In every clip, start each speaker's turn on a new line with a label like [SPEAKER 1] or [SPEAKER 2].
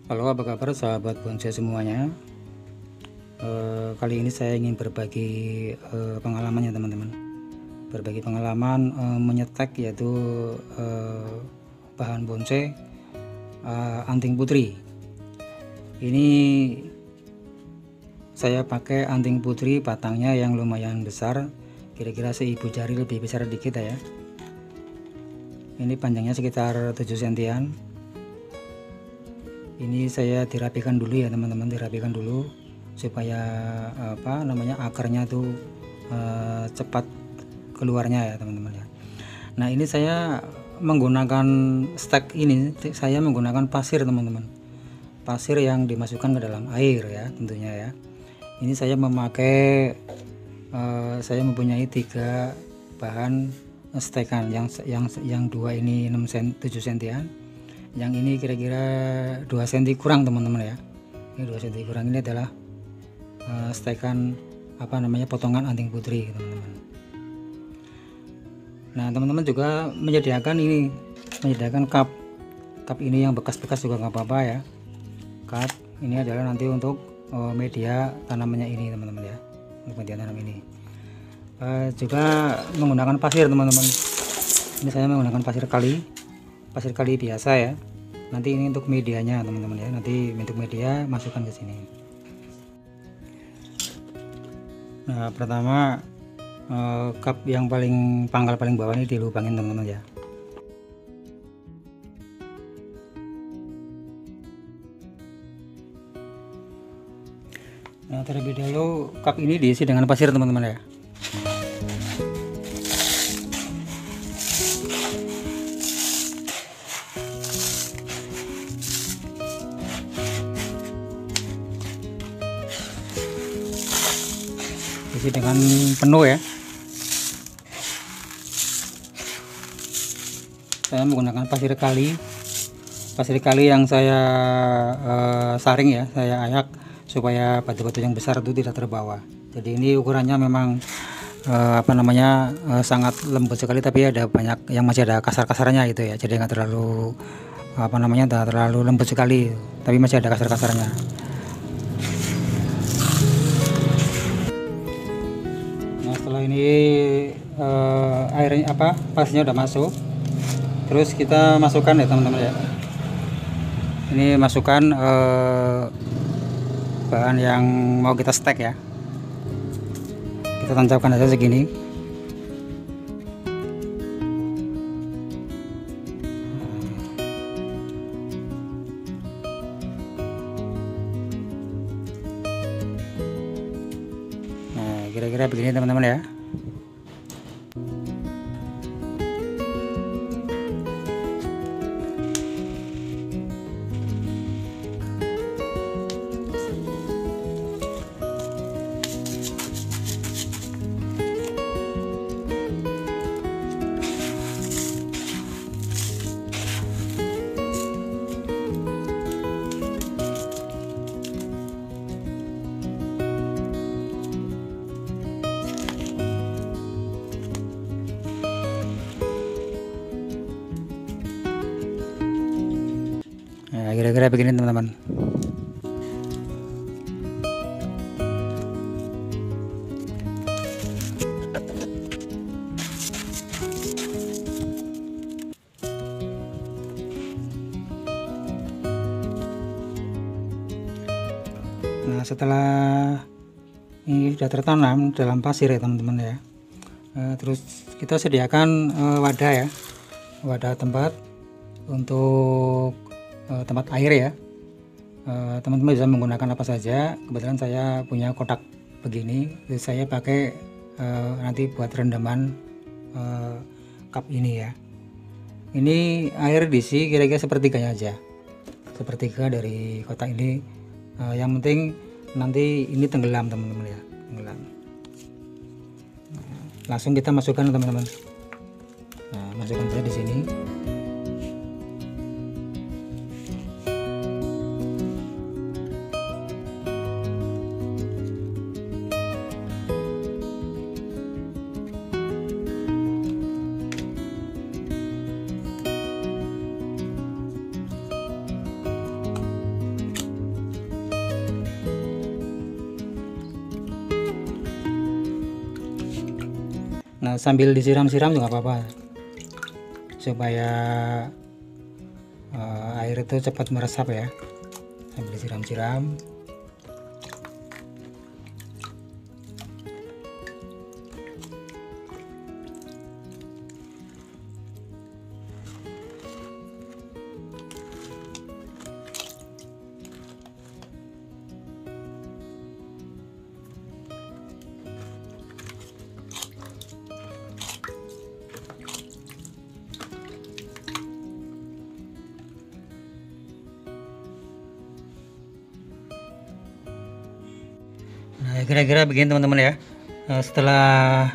[SPEAKER 1] Halo, apa kabar sahabat bonsai semuanya? Kali ini saya ingin berbagi pengalamannya teman-teman. Berbagi pengalaman menyetek yaitu bahan bonsai anting putri. Ini saya pakai anting putri batangnya yang lumayan besar, kira-kira seibu jari, lebih besar dikit ya. Ini panjangnya sekitar 7 sentian. Ini saya dirapikan dulu ya teman-teman, dirapikan dulu supaya akarnya tuh cepat keluarnya ya teman-teman ya. Nah, ini saya menggunakan stek ini, saya menggunakan pasir teman-teman, pasir yang dimasukkan ke dalam air ya tentunya ya. Ini saya memakai saya mempunyai 3 bahan stekan, yang 2 ini 7 sentian, yang ini kira-kira 2 cm kurang teman-teman ya. Ini 2 cm kurang, ini adalah stekan potongan anting putri teman-teman. Nah, teman-teman juga menyediakan cup ini yang bekas-bekas juga nggak apa-apa ya. Cup ini adalah nanti untuk media tanamannya ini teman-teman ya, untuk media tanam ini. Juga menggunakan pasir teman-teman. Ini saya menggunakan pasir kali biasa ya. Nanti ini untuk medianya teman-teman ya, nanti untuk media masukkan ke sini. Nah, pertama cup yang pangkal paling bawah ini dilubangin teman-teman ya. Nah, terlebih dahulu cup ini diisi dengan pasir teman-teman ya. Isi dengan penuh ya. Saya menggunakan pasir kali yang saya saring ya, saya ayak supaya batu-batu yang besar itu tidak terbawa. Jadi ini ukurannya memang sangat lembut sekali, tapi ada banyak yang masih ada kasar-kasarnya itu ya. Jadi nggak terlalu tidak terlalu lembut sekali, tapi masih ada kasar-kasarnya. Nah, setelah ini airnya pasirnya udah masuk, terus kita masukkan ya teman-teman ya. Ini masukkan bahan yang mau kita stek ya. Kita tancapkan aja segini. Nah, kira-kira begini teman-teman ya. Nah, kira-kira begini teman-teman. Nah, setelah ini sudah tertanam dalam pasir ya teman-teman ya, terus kita sediakan wadah ya, wadah tempat untuk tempat air ya. Teman-teman bisa menggunakan apa saja. Kebetulan saya punya kotak begini, jadi saya pakai nanti buat rendaman cup ini ya. Ini air diisi kira-kira sepertiganya aja, sepertiga dari kotak ini. Yang penting nanti ini tenggelam teman-teman ya, tenggelam. Nah, langsung kita masukkan teman-teman. Nah, masukkan saja di sini. Nah, sambil disiram-siram juga apa-apa, supaya air itu cepat meresap ya, sambil disiram-siram. Nah, kira-kira begini teman-teman ya. Setelah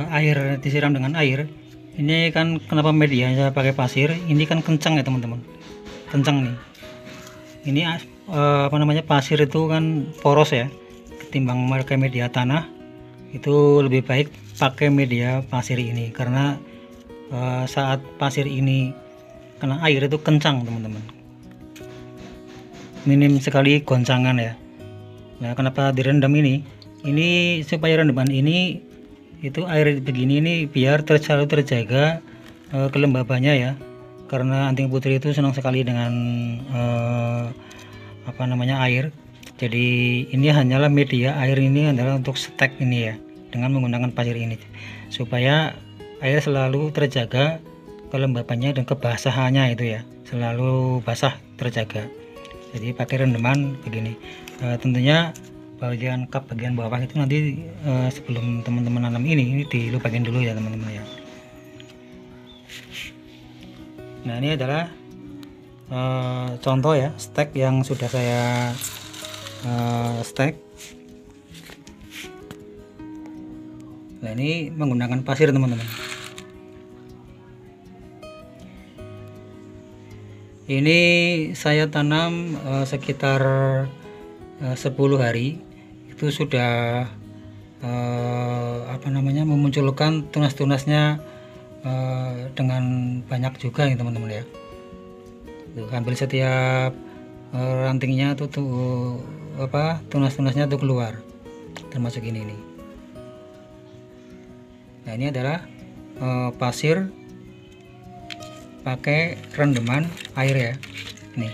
[SPEAKER 1] air disiram dengan air, ini kan kenapa media saya pakai pasir, ini kan kencang ya teman-teman, kencang nih. Ini apa namanya, pasir itu kan poros ya, ketimbang pakai media tanah. Itu lebih baik pakai media pasir ini, karena saat pasir ini kena air itu kencang teman-teman, minim sekali goncangan ya. Nah, kenapa direndam ini supaya rendaman ini itu air begini ini biar selalu terjaga kelembabannya ya, karena anting putri itu senang sekali dengan apa namanya, air. Jadi ini hanyalah media air ini adalah untuk stek ini ya, dengan menggunakan pasir ini, supaya air selalu terjaga kelembabannya dan kebasahannya itu ya, selalu basah terjaga. Jadi pakai rendaman begini. Tentunya bagian kap bagian bawah itu nanti sebelum teman-teman nanam ini dilupakan dulu ya teman-teman ya. Nah, ini adalah contoh ya stek yang sudah saya stek. Nah, ini menggunakan pasir teman-teman. Ini saya tanam sekitar 10 hari, itu sudah apa namanya, memunculkan tunas-tunasnya dengan banyak juga nih teman-teman ya. Hampir setiap rantingnya tuh apa, tunas-tunasnya tuh keluar, termasuk ini nih. Nah, ini adalah pasir pakai rendaman air ya, nih.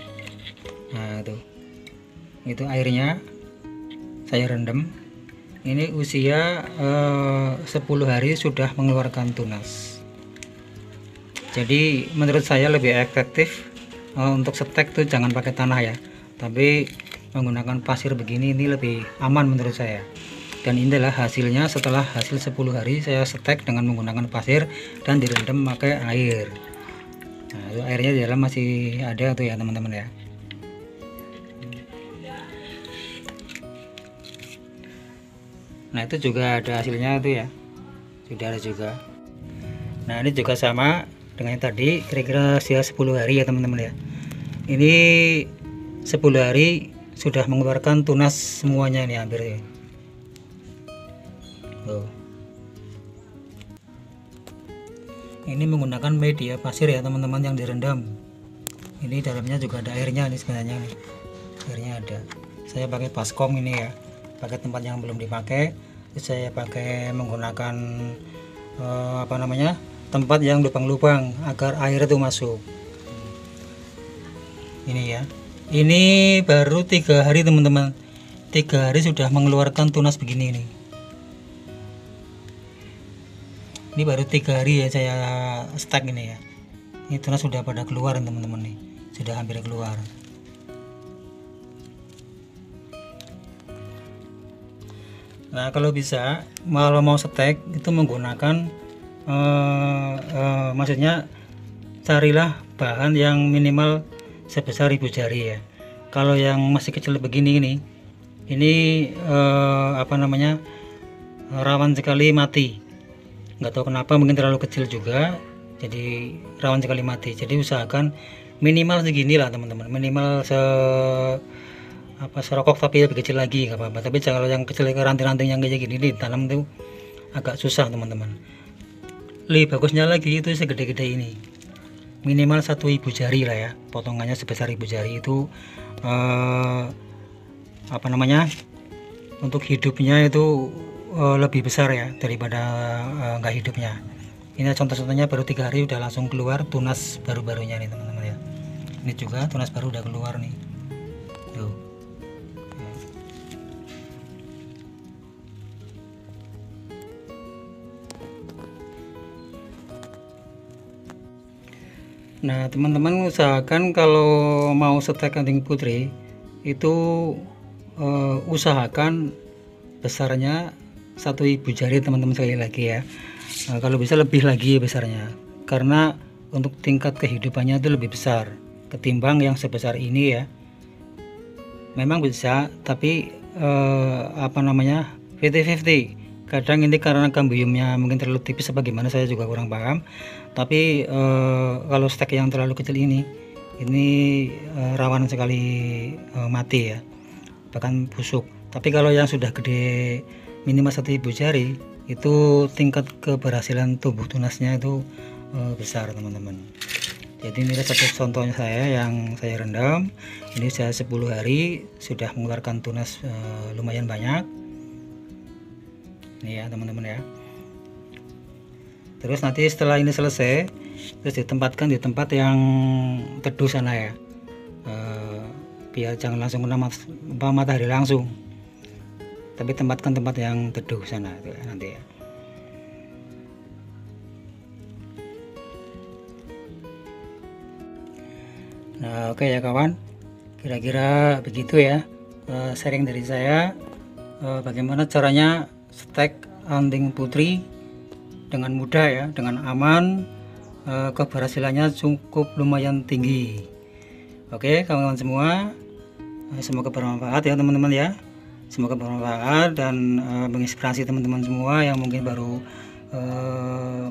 [SPEAKER 1] Nah, itu airnya saya rendam. Ini usia 10 hari sudah mengeluarkan tunas. Jadi menurut saya lebih efektif untuk stek tuh jangan pakai tanah ya, tapi menggunakan pasir begini ini lebih aman menurut saya. Dan inilah hasilnya setelah hasil 10 hari saya stek dengan menggunakan pasir dan direndam pakai air. Nah, itu airnya di dalam masih ada tuh ya teman-teman ya. Nah, itu juga ada hasilnya tuh ya, sudah ada juga. Nah, ini juga sama dengan yang tadi, kira-kira usia 10 hari ya teman-teman ya. Ini 10 hari sudah mengeluarkan tunas semuanya nih hampir ya. Ini menggunakan media pasir ya teman-teman yang direndam. Ini dalamnya juga ada airnya nih sebenarnya nih. Airnya ada. Saya pakai baskom ini ya, pakai tempat yang belum dipakai. Saya pakai menggunakan apa namanya, tempat yang lubang-lubang agar air itu masuk. Ini ya, ini baru 3 hari teman-teman, 3 hari sudah mengeluarkan tunas begini nih. Ini baru 3 hari ya saya stek ini ya. Ini tunas sudah pada keluar teman-teman nih, sudah hampir keluar. Nah, kalau bisa, kalau mau stek itu menggunakan maksudnya carilah bahan yang minimal sebesar ibu jari ya. Kalau yang masih kecil begini ini apa namanya, rawan sekali mati. Nggak tahu kenapa, mungkin terlalu kecil juga, jadi rawan sekali mati. Jadi usahakan minimal segini lah teman-teman, minimal serokok tapi lebih kecil lagi nggak apa-apa. Tapi kalau yang kecil, ranting-ranting yang kayak gini ditanam tuh agak susah teman-teman. Lebih bagusnya lagi itu segede-gede ini, minimal 1 ibu jari lah ya, potongannya sebesar ibu jari itu apa namanya, untuk hidupnya itu lebih besar ya daripada nggak hidupnya. Ini contoh-contohnya baru 3 hari udah langsung keluar tunas baru-barunya nih teman-teman ya. Ini juga tunas baru udah keluar nih. Tuh. Nah teman-teman usahakan kalau mau stek anting putri itu usahakan besarnya 1 ibu jari teman-teman, sekali lagi ya. Kalau bisa lebih lagi besarnya, karena untuk tingkat kehidupannya itu lebih besar ketimbang yang sebesar ini ya. Memang bisa, tapi apa namanya 50-50. Kadang ini karena kambiumnya mungkin terlalu tipis apa gimana, saya juga kurang paham. Tapi kalau stek yang terlalu kecil ini rawan sekali mati ya, bahkan busuk. Tapi kalau yang sudah gede minimal 1 ibu jari, itu tingkat keberhasilan tumbuh tunasnya itu besar teman-teman. Jadi ini satu contohnya saya yang saya rendam. Ini saya 10 hari sudah mengeluarkan tunas lumayan banyak. Ini ya teman-teman ya. Terus nanti setelah ini selesai, terus ditempatkan di tempat yang teduh sana ya, biar jangan langsung kena matahari langsung, tapi tempatkan tempat yang teduh sana itu ya, nanti ya. Nah oke ya kawan, kira-kira begitu ya sharing dari saya bagaimana caranya stek anting putri dengan mudah ya, dengan aman, keberhasilannya cukup lumayan tinggi. Oke kawan-kawan semua, semoga bermanfaat ya teman-teman ya. Semoga bermanfaat dan menginspirasi teman-teman semua yang mungkin baru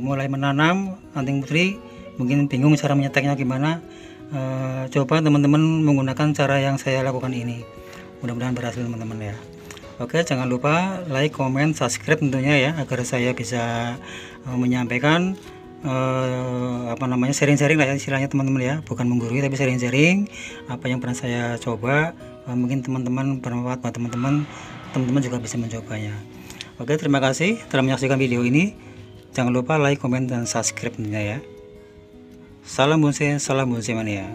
[SPEAKER 1] mulai menanam anting putri, mungkin bingung cara menyeteknya gimana. Coba teman-teman menggunakan cara yang saya lakukan ini, mudah-mudahan berhasil teman-teman ya. Oke, jangan lupa like, comment, subscribe tentunya ya, agar saya bisa menyampaikan apa namanya sharing-sharing lah ya istilahnya teman-teman ya, bukan menggurui tapi sharing-sharing apa yang pernah saya coba. Mungkin teman-teman bermanfaat buat teman-teman juga bisa mencobanya. Oke, terima kasih telah menyaksikan video ini. Jangan lupa like, comment, dan subscribe tentunya ya. Salam Bunse, salam Bunse mania.